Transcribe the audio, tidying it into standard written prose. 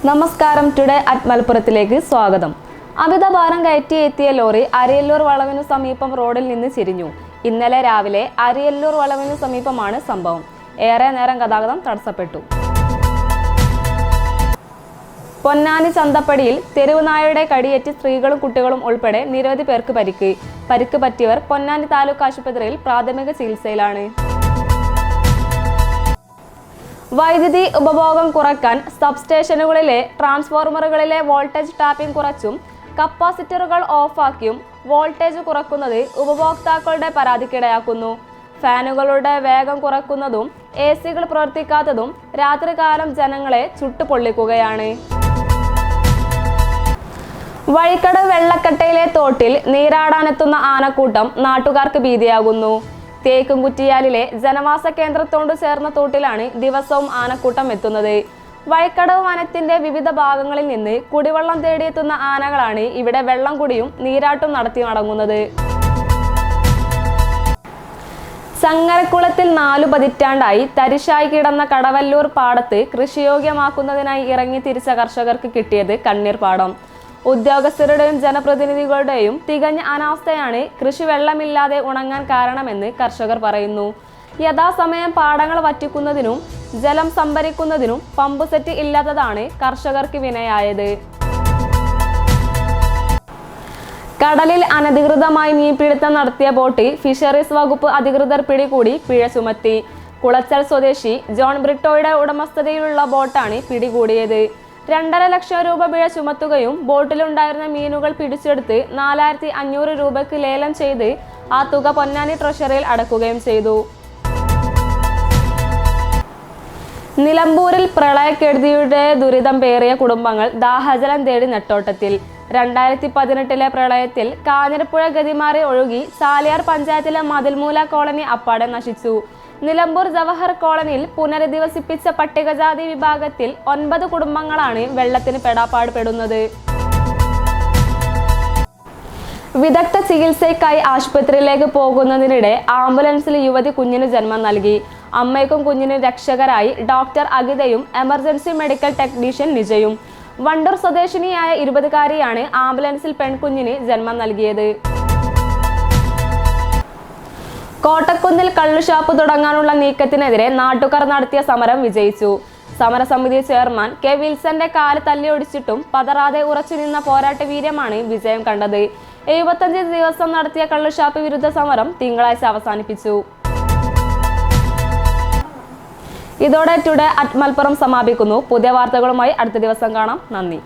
നമസ്കാരം. Today at മലപ്പുറത്തിലേക്ക് സ്വാഗതം. അമിതഭാരം കയറ്റി എത്തിയ ലോറി അരിയല്ലൂർ വളവിനു സമീപം റോഡിൽ നിന്ന് ചിരിഞ്ഞു. ഇന്നലെ രാവിലെ അരിയല്ലൂർ വളവിനു സമീപമാണ് സംഭവം. ഏറെ നേരം ഗതാഗതം തടസ്സപ്പെട്ടു. പൊന്നാനി ചന്തപ്പടിയിൽ തെരുവുനായയുടെ കടിയേറ്റ് സ്ത്രീകളും കുട്ടികളും ഉൾപ്പെടെ നിരവധി പേർക്ക് പരിക്ക് പറ്റിയവർ പൊന്നാനി താലൂക്ക് ആശുപത്രിയിൽ പ്രാഥമിക ചികിത്സയിലാണ്. വൈദ്യുതി ഉപഭോഗം കുറയ്ക്കാൻ സബ്സ്റ്റേഷനുകളിലെ ട്രാൻസ്ഫോർമറുകളിലെ വോൾട്ടേജ് ടാപ്പിംഗ് കുറച്ചും കപ്പാസിറ്ററുകൾ ഓഫാക്കിയും വോൾട്ടേജ് കുറയ്ക്കുന്നത് ഉപഭോക്താക്കളുടെ പരാതിക്കിടയാക്കുന്നു. ഫാനുകളുടെ വേഗം കുറയ്ക്കുന്നതും AC-കൾ പ്രവർത്തിക്കാത്തതും രാത്രികാലം ജനങ്ങളെ ചുട്ടുപൊള്ളിക്കുകയാണ്. വഴിക്കടവ് വെള്ളക്കട്ടയിലെ തോട്ടിൽ നീരാടാനെത്തുന്ന ആനക്കൂട്ടം നാട്ടുകാർക്ക് ഭീതിയാകുന്നു. തേക്കുംകുറ്റിയാലിലെ ജനവാസ കേന്ദ്രത്തോട് ചേർന്ന തോട്ടിലാണ് ദിവസവും ആനക്കൂട്ടം എത്തുന്നത്. വഴിക്കടവ് വനത്തിന്റെ വിവിധ ഭാഗങ്ങളിൽ നിന്ന് കുടിവെള്ളം തേടിയെത്തുന്ന ആനകളാണ് ഇവിടെ വെള്ളം കുടിയും നീരാട്ടും നടത്തി മടങ്ങുന്നത്. ചങ്ങരക്കുളത്തിൽ 4 പതിറ്റാണ്ടായി തരിശായി കിടന്ന കടവല്ലൂർ പാടത്ത് കൃഷിയോഗ്യമാക്കുന്നതിനായി ഇറങ്ങി തിരിച്ച കർഷകർക്ക് കിട്ടിയത് കണ്ണീർ പാടം. ഉദ്യോഗസ്ഥരുടെയും ജനപ്രതിനിധികളുടെയും തികഞ്ഞ അനാസ്ഥയാണ് കൃഷി വെള്ളമില്ലാതെ ഉണങ്ങാൻ കാരണമെന്ന് കർഷകർ പറയുന്നു. യഥാസമയം പാടങ്ങൾ വറ്റിക്കുന്നതിനും ജലം സംഭരിക്കുന്നതിനും പമ്പ് സെറ്റ് ഇല്ലാത്തതാണ് കർഷകർക്ക് വിനയായത്. കടലിൽ അനധികൃതമായി മീൻപിടുത്തം നടത്തിയ ബോട്ട് ഫിഷറീസ് വകുപ്പ് അധികൃതർ പിടികൂടി പിഴ ചുമത്തി. കുളച്ചൽ സ്വദേശി ജോൺ ബ്രിട്ടോയുടെ ഉടമസ്ഥതയിലുള്ള ബോട്ടാണ് പിടികൂടിയത്. 2.5 ലക്ഷം രൂപ പിഴ ചുമത്തുകയും ബോട്ടിലുണ്ടായിരുന്ന മീനുകൾ പിടിച്ചെടുത്ത് 4500 രൂപയ്ക്ക് ലേലം ചെയ്ത് ആ തുക പൊന്നാനി ട്രഷറിയിൽ അടക്കുകയും ചെയ്തു. നിലമ്പൂരിൽ പ്രളയക്കെടുതിയുടെ ദുരിതം പേറിയ കുടുംബങ്ങൾ ദാഹജലം തേടി നെട്ടോട്ടത്തിൽ. 2018 പ്രളയത്തിൽ കാഞ്ഞിരപ്പുഴ ഗതിമാറി ഒഴുകി ചാലിയാർ പഞ്ചായത്തിലെ മതിൽമൂല കോളനി അപ്പാടെ നശിച്ചു. നിലമ്പൂർ ജവഹർ കോളനിയിൽ പുനരധിവസിപ്പിച്ച പട്ടികജാതി വിഭാഗത്തിൽ 9 കുടുംബങ്ങളാണ് വെള്ളത്തിന് പെടാപ്പാടുപെടുന്നത്. വിദഗ്ധ ചികിത്സയ്ക്കായി ആശുപത്രിയിലേക്ക് പോകുന്നതിനിടെ ആംബുലൻസിൽ യുവതി കുഞ്ഞിന് ജന്മം നൽകി. അമ്മയ്ക്കും കുഞ്ഞിനും രക്ഷകരായി ഡോക്ടർ അഗിതയും എമർജൻസി മെഡിക്കൽ ടെക്നീഷ്യൻ നിജയും. വണ്ടൂർ സ്വദേശിനിയായ 20-കാരിയാണ് ആംബുലൻസിൽ പെൺകുഞ്ഞിന് ജന്മം നൽകിയത്. കോട്ടക്കുന്നിൽ കള്ളുഷാപ്പ് തുടങ്ങാനുള്ള നീക്കത്തിനെതിരെ നാട്ടുകാർ നടത്തിയ സമരം വിജയിച്ചു. സമരസമിതി ചെയർമാൻ കെ വിൽസന്റെ കാല് തല്ലിയൊടിച്ചിട്ടും പതറാതെ ഉറച്ചുനിന്ന പോരാട്ട വീര്യമാണ് വിജയം കണ്ടത്. 75 ദിവസം നടത്തിയ കള്ളുഷാപ്പ് വിരുദ്ധ സമരം തിങ്കളാഴ്ച അവസാനിപ്പിച്ചു. ഇതോടെ ടുഡേ അറ്റ് മലപ്പുറം സമാപിക്കുന്നു. പുതിയ വാർത്തകളുമായി അടുത്ത ദിവസം കാണാം. നന്ദി.